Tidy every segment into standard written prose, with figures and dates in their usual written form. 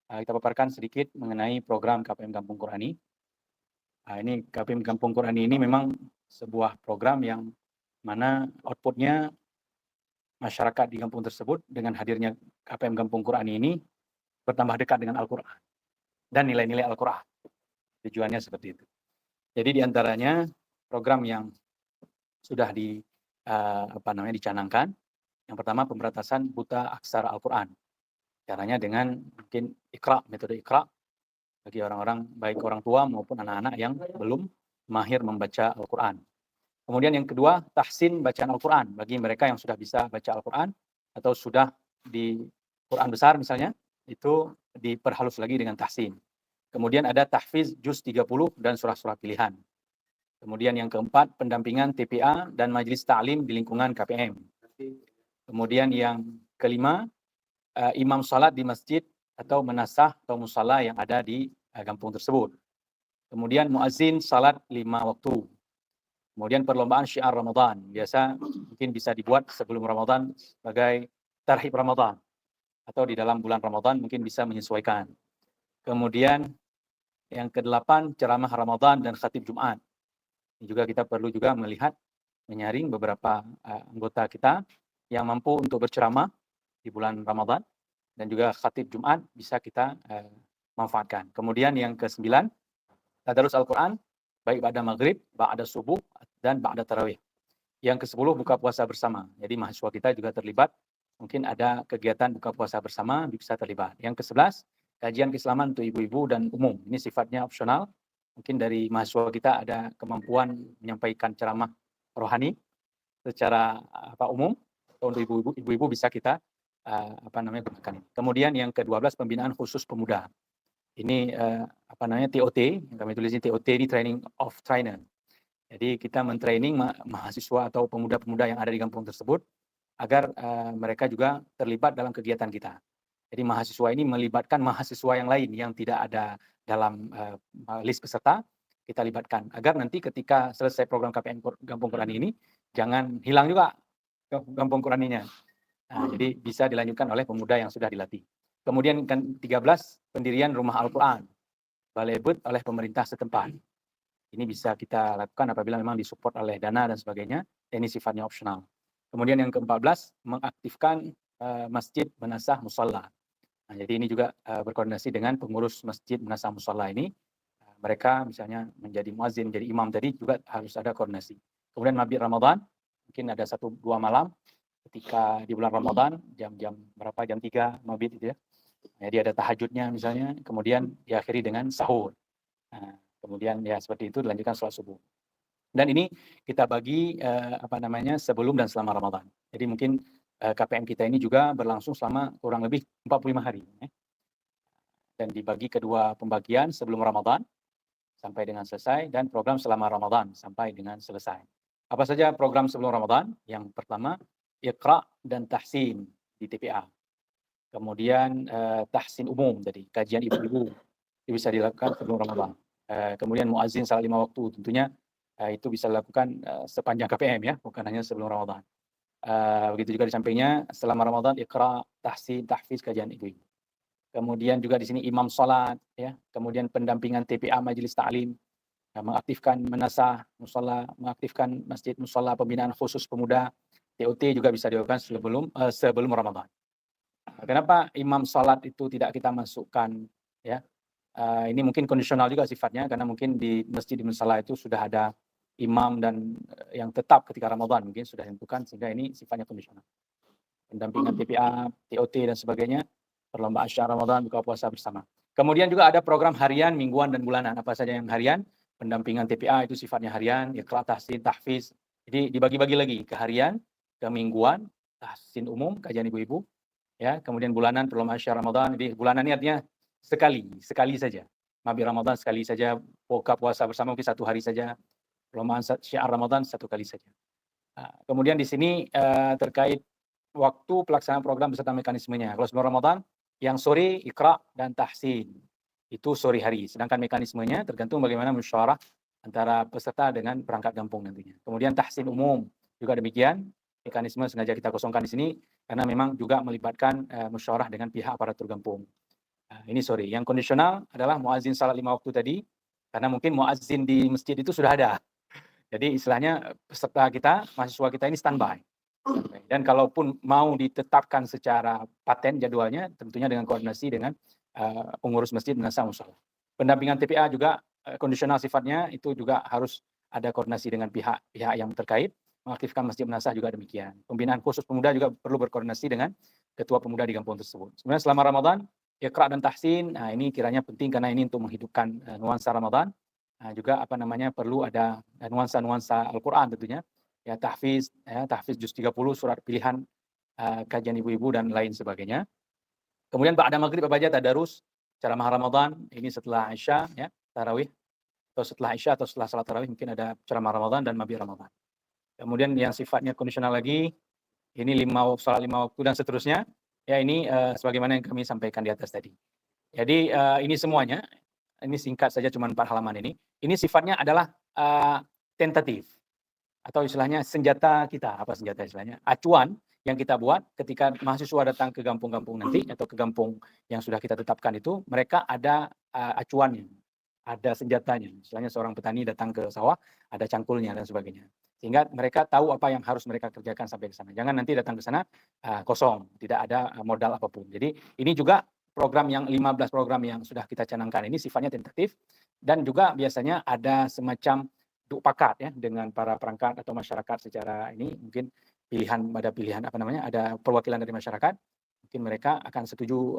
Kita paparkan sedikit mengenai program KPM Kampung Qurani. Ini KPM Kampung Qurani ini memang sebuah program yang mana outputnya masyarakat di kampung tersebut dengan hadirnya KPM Kampung Qurani ini bertambah dekat dengan Al-Quran dan nilai-nilai Al-Quran. Tujuannya seperti itu. Jadi diantaranya program yang sudah dicanangkan. Yang pertama pemberantasan buta aksara Al-Quran. Caranya dengan mungkin metode Iqra bagi orang-orang baik orang tua maupun anak-anak yang belum mahir membaca Al-Quran. Kemudian yang kedua, tahsin bacaan Al-Quran bagi mereka yang sudah bisa baca Al-Quran atau sudah di Quran besar misalnya, itu diperhalus lagi dengan tahsin. Kemudian ada tahfiz juz 30 dan surah-surah pilihan. Kemudian yang keempat, pendampingan TPA dan majelis ta'lim di lingkungan KPM. Kemudian yang kelima, imam salat di masjid atau menasah atau musala yang ada di kampung tersebut. Kemudian muazin salat 5 waktu. Kemudian perlombaan syiar Ramadan. Biasa mungkin bisa dibuat sebelum Ramadan sebagai tarhib Ramadan. Atau di dalam bulan Ramadan mungkin bisa menyesuaikan. Kemudian yang ke-8, ceramah Ramadan dan khatib Jumat. Ini juga kita perlu juga melihat, menyaring beberapa anggota kita yang mampu untuk berceramah di bulan Ramadan. Dan juga khatib Jumat bisa kita manfaatkan. Kemudian yang ke-9, tadarus Al-Quran, baik ba'da maghrib, ba'da subuh, dan ba'da tarawih. Yang ke-10, buka puasa bersama. Jadi mahasiswa kita juga terlibat. Mungkin ada kegiatan buka puasa bersama, bisa terlibat. Yang ke-11, kajian keislaman untuk ibu-ibu dan umum. Ini sifatnya opsional. Mungkin dari mahasiswa kita ada kemampuan menyampaikan ceramah rohani secara umum. Untuk ibu-ibu bisa kita gunakan. Kemudian yang ke-12, pembinaan khusus pemuda. Ini TOT, yang kami tulis ini TOT, ini Training of Trainer. Jadi kita mentraining mahasiswa atau pemuda-pemuda yang ada di kampung tersebut agar mereka juga terlibat dalam kegiatan kita. Jadi mahasiswa ini melibatkan mahasiswa yang lain yang tidak ada dalam list peserta, kita libatkan agar nanti ketika selesai program KPM Kampung Qurani ini jangan hilang juga Kampung Quraninya. Jadi bisa dilanjutkan oleh pemuda yang sudah dilatih. Kemudian kan 13, pendirian rumah Al-Quran, balebut oleh pemerintah setempat. Ini bisa kita lakukan apabila memang disupport oleh dana dan sebagainya. Ini sifatnya opsional. Kemudian yang ke-14, mengaktifkan masjid menasah musalla. Nah, jadi ini juga berkoordinasi dengan pengurus masjid menasah musalla ini. Mereka misalnya menjadi muazin, menjadi imam tadi juga harus ada koordinasi. Kemudian mabit Ramadan, mungkin ada 1-2 malam ketika di bulan Ramadan, jam berapa, jam 3 mabit itu ya. Jadi ada tahajudnya misalnya, kemudian diakhiri dengan sahur. Nah, kemudian ya seperti itu dilanjutkan sholat subuh. Dan ini kita bagi sebelum dan selama Ramadan. Jadi mungkin KPM kita ini juga berlangsung selama kurang lebih 45 hari. Dan dibagi kedua pembagian sebelum Ramadan sampai dengan selesai dan program selama Ramadan sampai dengan selesai. Apa saja program sebelum Ramadan? Yang pertama, Iqra dan tahsin di TPA. Kemudian tahsin umum, jadi kajian ibu-ibu itu bisa dilakukan sebelum Ramadan. Kemudian muazin salat 5 waktu, tentunya itu bisa dilakukan sepanjang KPM ya, bukan hanya sebelum Ramadan. Begitu juga di sampingnya selama Ramadan Iqra, tahsin, tahfiz, kajian ibu-ibu. Kemudian juga di sini imam salat ya, kemudian pendampingan TPA majelis ta'lim, mengaktifkan menasah musalla, mengaktifkan masjid musalla, pembinaan khusus pemuda. TOT juga bisa dilakukan sebelum Ramadan. Kenapa imam salat itu tidak kita masukkan ya? Ini mungkin kondisional juga sifatnya karena mungkin di masjid di musalla itu sudah ada imam dan yang tetap ketika Ramadan mungkin sudah ditentukan, sehingga ini sifatnya kondisional. Pendampingan TPA, TOT dan sebagainya, perlombaan syiar Ramadan, buka puasa bersama. Kemudian juga ada program harian, mingguan dan bulanan. Apa saja yang harian? Pendampingan TPA itu sifatnya harian, Iqra, tahsin, tahfiz. Jadi dibagi-bagi lagi ke harian, ke mingguan, tahsin umum, kajian ibu-ibu, ya. Kemudian bulanan, perlombaan syiar Ramadan. Jadi bulanan ini artinya sekali saja. Mabit Ramadan sekali saja, buka puasa bersama mungkin 1 hari saja, perlombaan syiar Ramadan 1 kali saja. Kemudian di sini terkait waktu pelaksanaan program beserta mekanismenya. Kalau sebelum Ramadan, yang sore Iqra dan tahsin. Itu sore hari. Sedangkan mekanismenya tergantung bagaimana musyawarah antara peserta dengan perangkat kampung nantinya. Kemudian tahsin umum juga demikian. Mekanisme sengaja kita kosongkan di sini karena memang juga melibatkan musyawarah dengan pihak aparatur kampung. Ini sorry, yang kondisional adalah muazin salat 5 waktu tadi, karena mungkin muazin di masjid itu sudah ada. Jadi istilahnya peserta kita, mahasiswa kita ini standby. Dan kalaupun mau ditetapkan secara paten jadwalnya, tentunya dengan koordinasi dengan pengurus masjid dan musola. Pendampingan TPA juga kondisional sifatnya, itu juga harus ada koordinasi dengan pihak-pihak yang terkait. Mengaktifkan masjid menasah juga demikian. Pembinaan khusus pemuda juga perlu berkoordinasi dengan ketua pemuda di kampung tersebut. Sebenarnya selama Ramadan, Iqra dan tahsin, ini kiranya penting karena ini untuk menghidupkan nuansa Ramadan. Juga perlu ada nuansa-nuansa Al-Quran tentunya. Ya, tahfiz juz 30, surat pilihan, kajian ibu-ibu dan lain sebagainya. Kemudian ba'da maghrib apa aja tadarus ceramah Ramadan, ini setelah Isya ya, tarawih, atau setelah Isya atau setelah salat tarawih mungkin ada ceramah Ramadan dan mabit Ramadan. Kemudian yang sifatnya kondisional lagi, ini salat 5 waktu dan seterusnya. Ya, ini sebagaimana yang kami sampaikan di atas tadi. Jadi ini semuanya, ini singkat saja cuma 4 halaman ini. Ini sifatnya adalah tentatif. Atau istilahnya senjata kita, apa senjata istilahnya? Acuan yang kita buat ketika mahasiswa datang ke kampung-kampung nanti atau ke kampung yang sudah kita tetapkan itu, mereka ada acuannya, ada senjatanya. Istilahnya seorang petani datang ke sawah, ada cangkulnya dan sebagainya. Sehingga mereka tahu apa yang harus mereka kerjakan sampai ke sana. Jangan nanti datang ke sana kosong, tidak ada modal apapun. Jadi ini juga program yang 15 program yang sudah kita canangkan ini sifatnya tentatif dan juga biasanya ada semacam duk pakat ya dengan para perangkat atau masyarakat secara ini mungkin pilihan ada perwakilan dari masyarakat, mungkin mereka akan setuju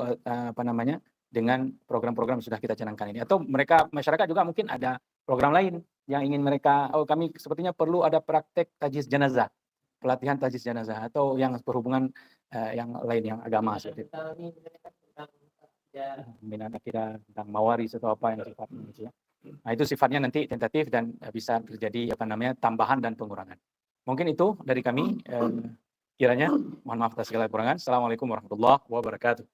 dengan program-program yang sudah kita canangkan ini, atau masyarakat juga mungkin ada program lain yang ingin mereka, kami sepertinya perlu ada praktek tajhiz jenazah, pelatihan tajhiz jenazah atau yang berhubungan yang lain yang agama seperti itu. Minat akidah tentang mawaris atau apa yang sifatnya gitu ya. Nah, itu sifatnya nanti tentatif dan bisa terjadi tambahan dan pengurangan. Mungkin itu dari kami kiranya. Mohon maaf atas segala kekurangan. Assalamualaikum warahmatullahi wabarakatuh.